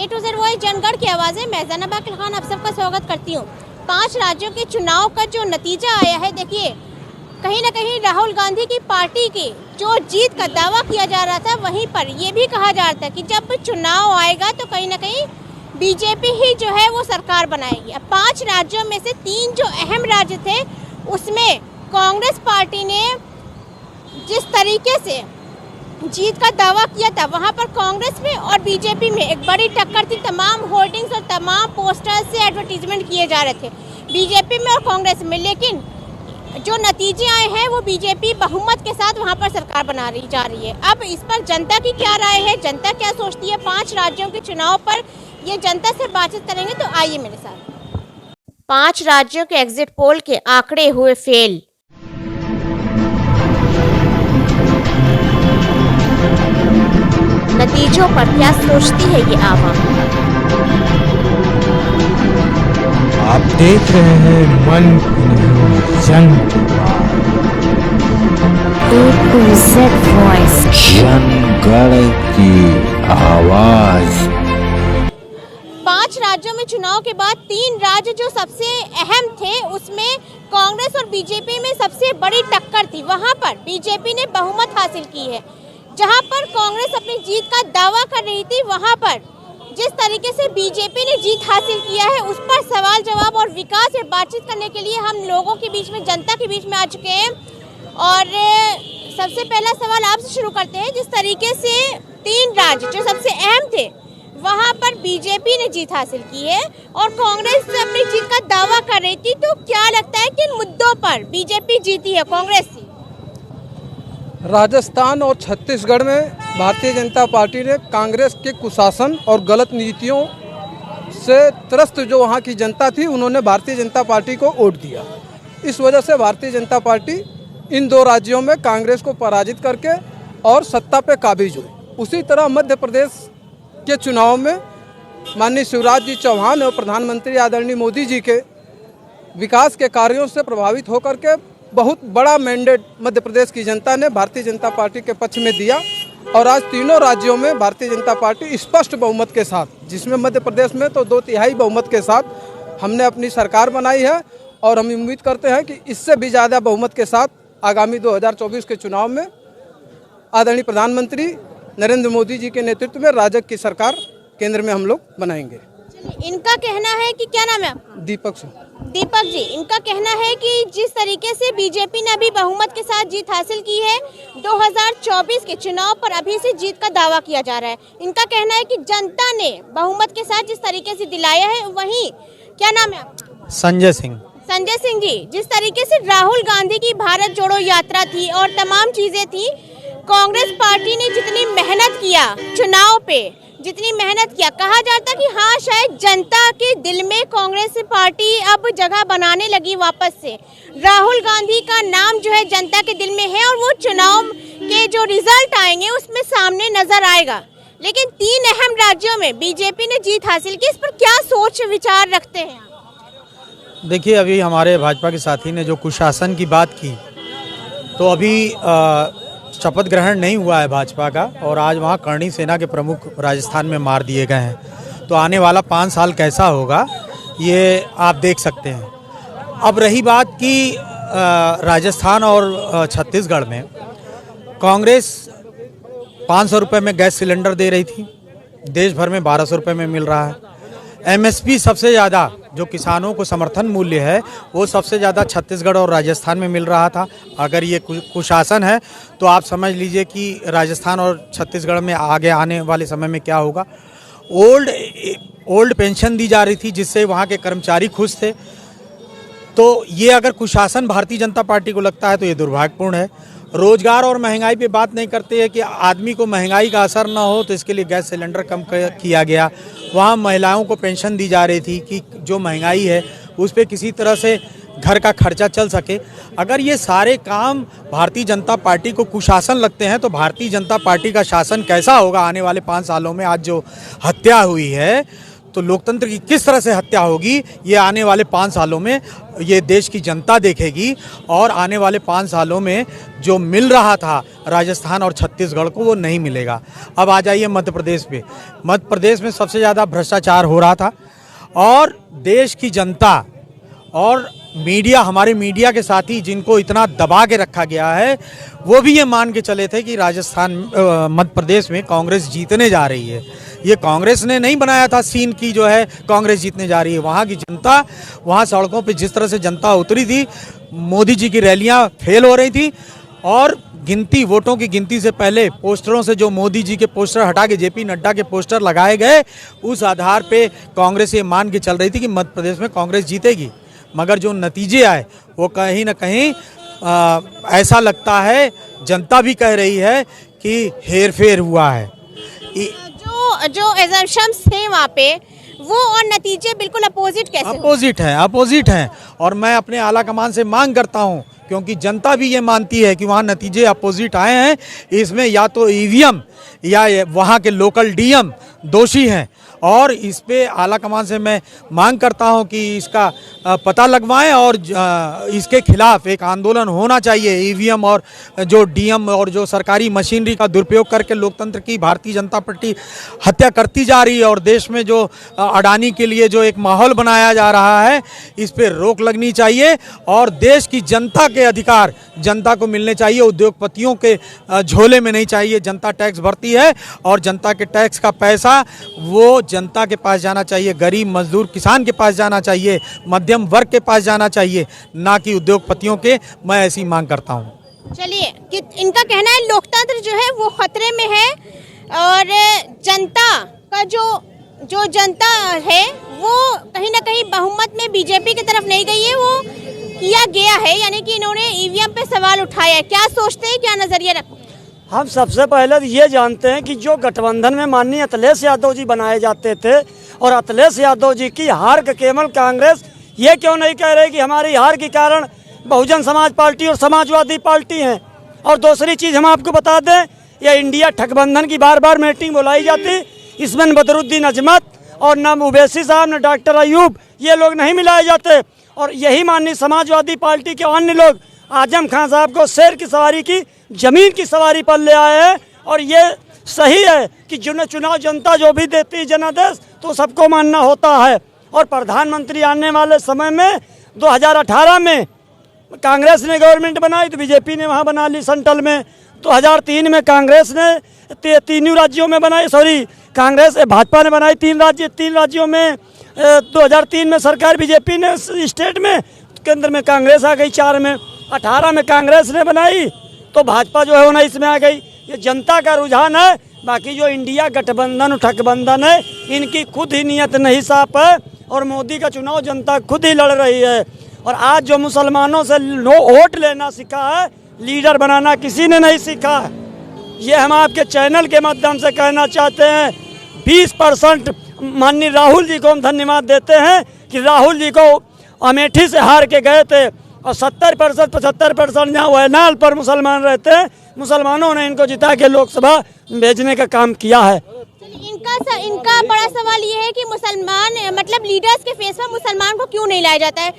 A to Z voice Jangarh की आवाज़ें, मैं ज़ैनब अकील खान आप सबका स्वागत करती हूँ। 5 राज्यों के चुनाव का जो नतीजा आया है, देखिए कहीं ना कहीं राहुल गांधी की पार्टी की जो जीत का दावा किया जा रहा था, वहीं पर ये भी कहा जा रहा था कि जब चुनाव आएगा तो कहीं ना कहीं बीजेपी ही जो है वो सरकार बनाएगी। अब 5 राज्यों में से 3 जो अहम राज्य थे उसमें कांग्रेस पार्टी ने जिस तरीके से जीत का दावा किया था, वहां पर कांग्रेस में और बीजेपी में एक बड़ी टक्कर थी। तमाम होर्डिंग्स और तमाम पोस्टर्स से एडवर्टीजमेंट किए जा रहे थे बीजेपी में और कांग्रेस में, लेकिन जो नतीजे आए हैं वो बीजेपी बहुमत के साथ वहां पर सरकार बना रही जा रही है। अब इस पर जनता की क्या राय है, जनता क्या सोचती है 5 राज्यों के चुनाव पर, ये जनता से बातचीत करेंगे। तो आइए मेरे साथ। 5 राज्यों के एग्जिट पोल के आंकड़े हुए फेल। नतीजों पर क्या सोचती है ये आवाम? आप देख रहे हैं मन की नहीं जन की A to Z voice Jangarh की आवाज। 5 राज्यों में चुनाव के बाद 3 राज्य जो सबसे अहम थे उसमें कांग्रेस और बीजेपी में सबसे बड़ी टक्कर थी। वहां पर बीजेपी ने बहुमत हासिल की है। जहां पर कांग्रेस अपनी जीत का दावा कर रही थी, वहां पर जिस तरीके से बीजेपी ने जीत हासिल किया है उस पर सवाल जवाब और विकास पे बातचीत करने के लिए हम लोगों के बीच में, जनता के बीच में आ चुके हैं। और सबसे पहला सवाल आपसे शुरू करते हैं। जिस तरीके से 3 राज्य जो सबसे अहम थे वहां पर बीजेपी ने जीत हासिल की है और कांग्रेस अपनी जीत का दावा कर रही थी, तो क्या लगता है किन मुद्दों पर बीजेपी जीती है कांग्रेस से? राजस्थान और छत्तीसगढ़ में भारतीय जनता पार्टी ने कांग्रेस के कुशासन और गलत नीतियों से त्रस्त जो वहाँ की जनता थी, उन्होंने भारतीय जनता पार्टी को वोट दिया। इस वजह से भारतीय जनता पार्टी इन 2 राज्यों में कांग्रेस को पराजित करके और सत्ता पे काबिज हुई। उसी तरह मध्य प्रदेश के चुनाव में माननीय शिवराज जी चौहान और प्रधानमंत्री आदरणीय मोदी जी के विकास के कार्यों से प्रभावित होकर के बहुत बड़ा मैंडेट मध्य प्रदेश की जनता ने भारतीय जनता पार्टी के पक्ष में दिया और आज तीनों राज्यों में भारतीय जनता पार्टी स्पष्ट बहुमत के साथ, जिसमें मध्य प्रदेश में तो 2/3 बहुमत के साथ हमने अपनी सरकार बनाई है और हम उम्मीद करते हैं कि इससे भी ज़्यादा बहुमत के साथ आगामी 2024 के चुनाव में आदरणीय प्रधानमंत्री नरेंद्र मोदी जी के नेतृत्व में राजग की सरकार केंद्र में हम लोग बनाएंगे। इनका कहना है कि, क्या नाम है आपका? दीपक जी, इनका कहना है कि जिस तरीके से बीजेपी ने अभी बहुमत के साथ जीत हासिल की है, 2024 के चुनाव पर अभी से जीत का दावा किया जा रहा है। इनका कहना है कि जनता ने बहुमत के साथ जिस तरीके से दिलाया है, वहीं क्या नाम है आपका? संजय सिंह जी, जिस तरीके से राहुल गांधी की भारत जोड़ो यात्रा थी और तमाम चीजें थी, कांग्रेस पार्टी ने जितनी मेहनत किया चुनाव पे, जितनी मेहनत किया, कहा जाता कि हाँ शायद जनता के दिल में कांग्रेस पार्टी अब जगह बनाने लगी वापस से। राहुल गांधी का नाम जो है जनता के दिल में है और वो चुनाव के जो रिजल्ट आएंगे उसमें सामने नजर आएगा। लेकिन 3 अहम राज्यों में बीजेपी ने जीत हासिल की, इस पर क्या सोच विचार रखते हैं? देखिए, अभी हमारे भाजपा के साथी ने जो कुशासन की बात की, तो अभी शपथ ग्रहण नहीं हुआ है भाजपा का और आज वहाँ करणी सेना के प्रमुख राजस्थान में मार दिए गए हैं। तो आने वाला 5 साल कैसा होगा ये आप देख सकते हैं। अब रही बात कि राजस्थान और छत्तीसगढ़ में कांग्रेस 500 रुपये में गैस सिलेंडर दे रही थी, देश भर में 1200 रुपये में मिल रहा है। एमएसपी सबसे ज़्यादा जो किसानों को समर्थन मूल्य है वो सबसे ज़्यादा छत्तीसगढ़ और राजस्थान में मिल रहा था। अगर ये कुशासन है तो आप समझ लीजिए कि राजस्थान और छत्तीसगढ़ में आगे आने वाले समय में क्या होगा। ओल्ड पेंशन दी जा रही थी जिससे वहाँ के कर्मचारी खुश थे। तो ये अगर कुशासन भारतीय जनता पार्टी को लगता है तो ये दुर्भाग्यपूर्ण है। रोजगार और महंगाई पे बात नहीं करते हैं कि आदमी को महंगाई का असर ना हो, तो इसके लिए गैस सिलेंडर कम किया गया। वहाँ महिलाओं को पेंशन दी जा रही थी कि जो महंगाई है उस पर किसी तरह से घर का खर्चा चल सके। अगर ये सारे काम भारतीय जनता पार्टी को कुशासन लगते हैं तो भारतीय जनता पार्टी का शासन कैसा होगा आने वाले 5 सालों में? आज जो हत्या हुई है तो लोकतंत्र की किस तरह से हत्या होगी ये आने वाले 5 सालों में ये देश की जनता देखेगी। और आने वाले 5 सालों में जो मिल रहा था राजस्थान और छत्तीसगढ़ को वो नहीं मिलेगा। अब आ जाइए मध्य प्रदेश पे। मध्य प्रदेश में सबसे ज़्यादा भ्रष्टाचार हो रहा था और देश की जनता और मीडिया, हमारे मीडिया के साथी जिनको इतना दबा के रखा गया है, वो भी ये मान के चले थे कि राजस्थान मध्य प्रदेश में कांग्रेस जीतने जा रही है। ये कांग्रेस ने नहीं बनाया था सीन की जो है कांग्रेस जीतने जा रही है। वहाँ की जनता, वहाँ सड़कों पे जिस तरह से जनता उतरी थी, मोदी जी की रैलियाँ फेल हो रही थी और गिनती, वोटों की गिनती से पहले पोस्टरों से जो मोदी जी के पोस्टर हटा के जेपी नड्डा के पोस्टर लगाए गए, उस आधार पे कांग्रेस ये मान के चल रही थी कि मध्य प्रदेश में कांग्रेस जीतेगी। मगर जो नतीजे आए वो कहीं ना कहीं ऐसा लगता है, जनता भी कह रही है कि हेर फेर हुआ है। जो एजम्पशंस थे वहाँ पे वो और नतीजे बिल्कुल अपोजिट कैसे? अपोजिट हैं और मैं अपने आला कमान से मांग करता हूँ, क्योंकि जनता भी ये मानती है कि वहाँ नतीजे अपोजिट आए हैं। इसमें या तो ईवीएम या वहाँ के लोकल डीएम दोषी हैं और इस पे आला कमान से मैं मांग करता हूं कि इसका पता लगवाएं और इसके खिलाफ एक आंदोलन होना चाहिए। ईवीएम और जो डीएम और जो सरकारी मशीनरी का दुरुपयोग करके लोकतंत्र की भारतीय जनता पार्टी हत्या करती जा रही है और देश में जो अडानी के लिए जो एक माहौल बनाया जा रहा है, इस पे रोक लगनी चाहिए और देश की जनता के अधिकार जनता को मिलने चाहिए। उद्योगपतियों के झोले में नहीं चाहिए। जनता टैक्स भरती है और जनता के टैक्स का पैसा वो जनता के पास जाना चाहिए, गरीब मजदूर किसान के पास जाना चाहिए, मध्यम वर्ग के पास जाना चाहिए, ना कि उद्योगपतियों के। मैं ऐसी मांग करता हूँ। चलिए, कि इनका कहना है लोकतंत्र जो है वो खतरे में है और जनता का जो जनता है वो कहीं ना कहीं बहुमत में बीजेपी की तरफ नहीं गई है, वो किया गया है, यानी कि इन्होंने ईवीएम पे सवाल उठाया है। क्या सोचते हैं, क्या नजरिया रखते हैं? हम सबसे पहले तो ये जानते हैं कि जो गठबंधन में माननीय अखिलेश यादव जी बनाए जाते थे और अखिलेश यादव जी की हार का केवल कांग्रेस ये क्यों नहीं कह रही कि हमारी हार के कारण बहुजन समाज पार्टी और समाजवादी पार्टी हैं। और दूसरी चीज़ हम आपको बता दें, ये इंडिया ठगबंधन की बार बार मीटिंग बुलाई जाती, इसमें न बदरुद्दीन अजमत और न उवैसी साहब न डॉक्टर अयूब ये लोग नहीं मिलाए जाते। और यही माननीय समाजवादी पार्टी के अन्य लोग आजम खान साहब को शेर की सवारी की जमीन की सवारी पर ले आए हैं। और ये सही है कि चुनाव जनता जो भी देती है जनादेश तो सबको मानना होता है। और प्रधानमंत्री आने वाले समय में 2018 में कांग्रेस ने गवर्नमेंट बनाई तो बीजेपी ने वहाँ बना ली सेंट्रल में। 2003 में कांग्रेस ने तीनों राज्यों में बनाई, कांग्रेस भाजपा ने बनाई 3 राज्यों में। 2003 में सरकार बीजेपी ने स्टेट में, केंद्र में कांग्रेस आ गई 4 में। 18 में कांग्रेस ने बनाई तो भाजपा जो है 19 में आ गई। ये जनता का रुझान है। बाकी जो इंडिया गठबंधन ठगबंधन है, इनकी खुद ही नीयत नहीं साफ है और मोदी का चुनाव जनता खुद ही लड़ रही है। और आज जो मुसलमानों से वोट लेना सीखा है, लीडर बनाना किसी ने नहीं सीखा है। ये हम आपके चैनल के माध्यम से कहना चाहते हैं। 20% माननीय राहुल जी को हम धन्यवाद देते हैं कि राहुल जी को अमेठी से हार के गए थे और 70% 75% जहाँ वयनाड पर मुसलमान रहते हैं, मुसलमानों ने इनको जिता के लोकसभा भेजने का काम किया है। इनका बड़ा सवाल ये है कि मुसलमान मतलब लीडर्स के फेस पर मुसलमान को क्यों नहीं लाया जाता है?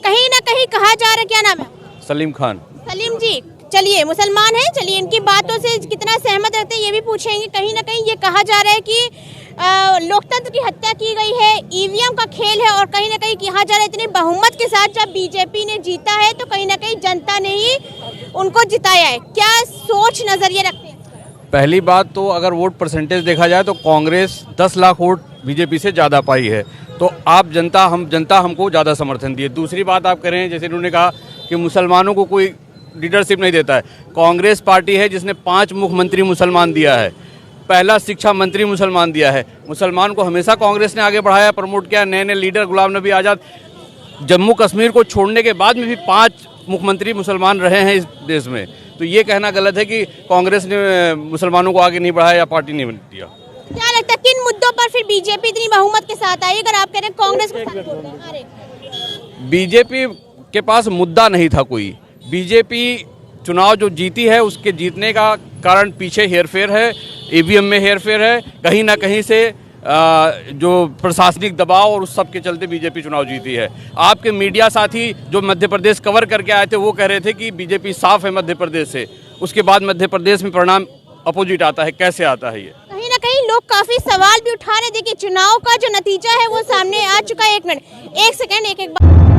कहीं ना कहीं कहा जा रहा है, क्या नाम है? सलीम खान। सलीम जी, चलिए मुसलमान हैं, चलिए इनकी बातों से कितना सहमत रहते हैं ये भी पूछेंगे। कहीं ना कहीं ये कहा जा रहा है कि लोकतंत्र की हत्या की गई है, ईवीएम का खेल है और कहीं ना कहीं कहा जा रहा है इतने बहुमत के साथ जब बीजेपी ने जीता है तो कहीं ना कहीं जनता ने ही उनको जिताया है। क्या सोच नजरिए रखते हैं? पहली बात तो अगर वोट परसेंटेज देखा जाए तो कांग्रेस 10 लाख वोट बीजेपी से ज़्यादा पाई है, तो आप जनता हमको ज़्यादा समर्थन दिए। दूसरी बात आप करें, जैसे इन्होंने कहा कि मुसलमानों को कोई लीडरशिप नहीं देता है। कांग्रेस पार्टी है जिसने 5 मुख्यमंत्री मुसलमान दिया है, पहला शिक्षा मंत्री मुसलमान दिया है। मुसलमान को हमेशा कांग्रेस ने आगे बढ़ाया, प्रमोट किया। नए नए लीडर गुलाम नबी आज़ाद, जम्मू कश्मीर को छोड़ने के बाद में भी 5 मुख्यमंत्री मुसलमान रहे हैं इस देश में। तो ये कहना गलत है कि कांग्रेस ने मुसलमानों को आगे नहीं बढ़ाया या पार्टी नहीं दिया। क्या लगता है किन मुद्दों पर फिर बीजेपी इतनी बहुमत के साथ आई? अगर आप कह रहे हैं कांग्रेस को साथ बोल रहे हैं। बीजेपी के पास मुद्दा नहीं था कोई। बीजेपी चुनाव जो जीती है उसके जीतने का कारण पीछे हेरफेर है, ईवीएम में हेरफेर है, कहीं ना कहीं से जो प्रशासनिक दबाव और उस सब के चलते बीजेपी चुनाव जीती है। आपके मीडिया साथी जो मध्य प्रदेश कवर करके आए थे वो कह रहे थे कि बीजेपी साफ है मध्य प्रदेश से, उसके बाद मध्य प्रदेश में परिणाम अपोजिट आता है। कैसे आता है ये? कहीं ना कहीं लोग काफी सवाल भी उठा रहे। देखिए चुनाव का जो नतीजा है वो सामने आ चुका है। एक मिनट, एक सेकंड, एक बार